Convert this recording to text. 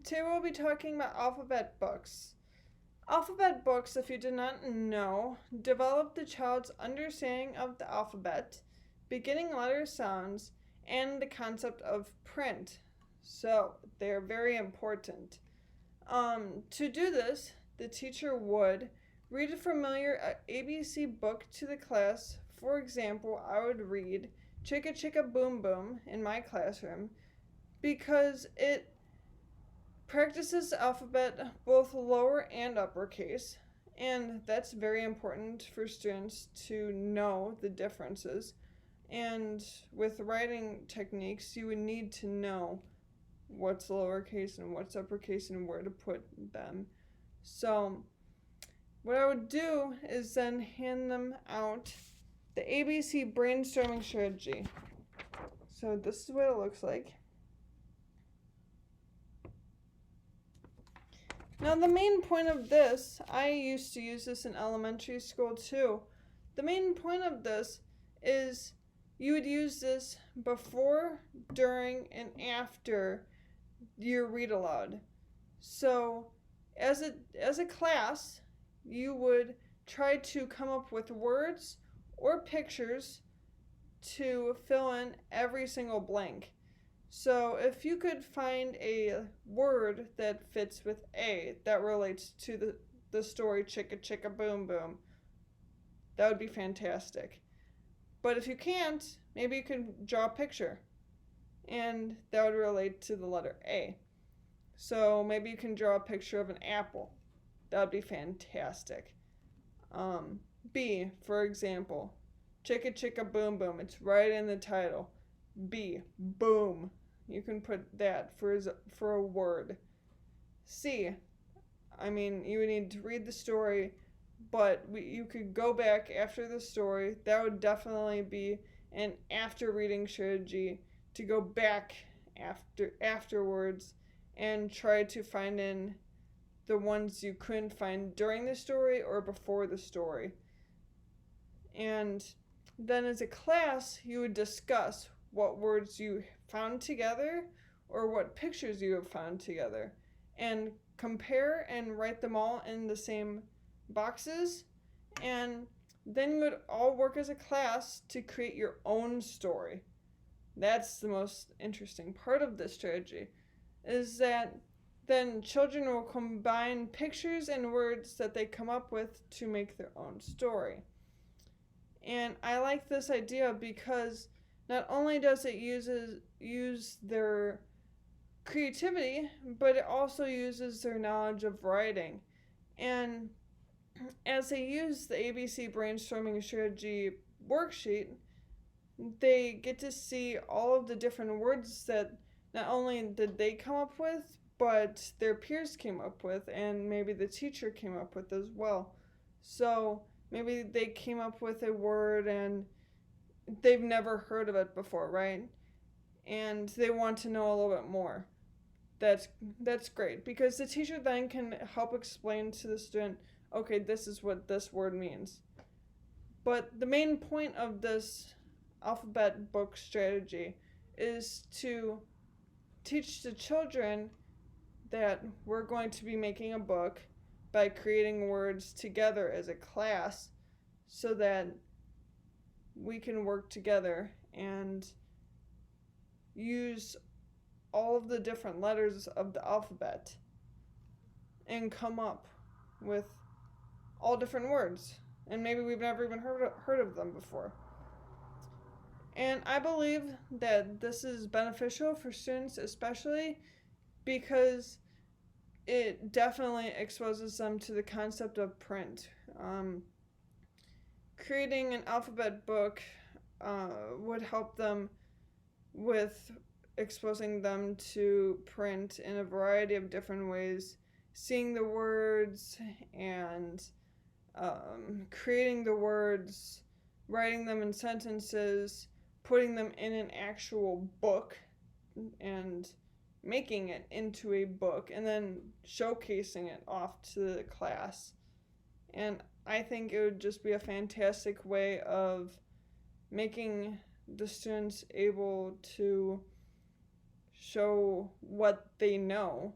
today we'll be talking about alphabet books. Alphabet books, if you did not know, develop the child's understanding of the alphabet, beginning letter sounds, and the concept of print. So, they're very important. To do this, the teacher would read a familiar ABC book to the class. For example, I would read Chicka Chicka Boom Boom in my classroom because it practices the alphabet both lower and uppercase, and that's very important for students to know the differences. And with writing techniques, you would need to know what's lowercase and what's uppercase and where to put them. So, what I would do is then hand them out the ABC brainstorming strategy. So, this is what it looks like. Now, the main point of this, I used to use this in elementary school too. The main point of this is you would use this before, during, and after your read aloud. So, as a class, you would try to come up with words or pictures to fill in every single blank. So if you could find a word that fits with A that relates to the story Chicka Chicka Boom Boom, that would be fantastic. But if you can't, maybe you can draw a picture, and that would relate to the letter A. So maybe you can draw a picture of an apple. That would be fantastic. B, for example, Chicka Chicka Boom Boom. It's right in the title. B, boom. You can put that for a word. C, you would need to read the story, but you could go back after the story. That would definitely be an after reading strategy to go back afterwards and try to find in the ones you couldn't find during the story or before the story. And then as a class, you would discuss what words you found together or what pictures you have found together and compare and write them all in the same boxes, and then you would all work as a class to create your own story. That's the most interesting part of this strategy, is that then children will combine pictures and words that they come up with to make their own story. And I like this idea because not only does it use their creativity, but it also uses their knowledge of writing. And as they use the ABC brainstorming strategy worksheet, they get to see all of the different words that not only did they come up with, but their peers came up with, and maybe the teacher came up with as well. So maybe they came up with a word and they've never heard of it before, right? And they want to know a little bit more. That's great, because the teacher then can help explain to the student, okay, this is what this word means. But the main point of this alphabet book strategy is to teach the children that we're going to be making a book by creating words together as a class so that we can work together and use all of the different letters of the alphabet and come up with all different words. And maybe we've never even heard of them before. And I believe that this is beneficial for students, especially because it definitely exposes them to the concept of print. Creating an alphabet book would help them with exposing them to print in a variety of different ways, seeing the words and creating the words, writing them in sentences, putting them in an actual book and making it into a book, and then showcasing it off to the class. And I think it would just be a fantastic way of making the students able to show what they know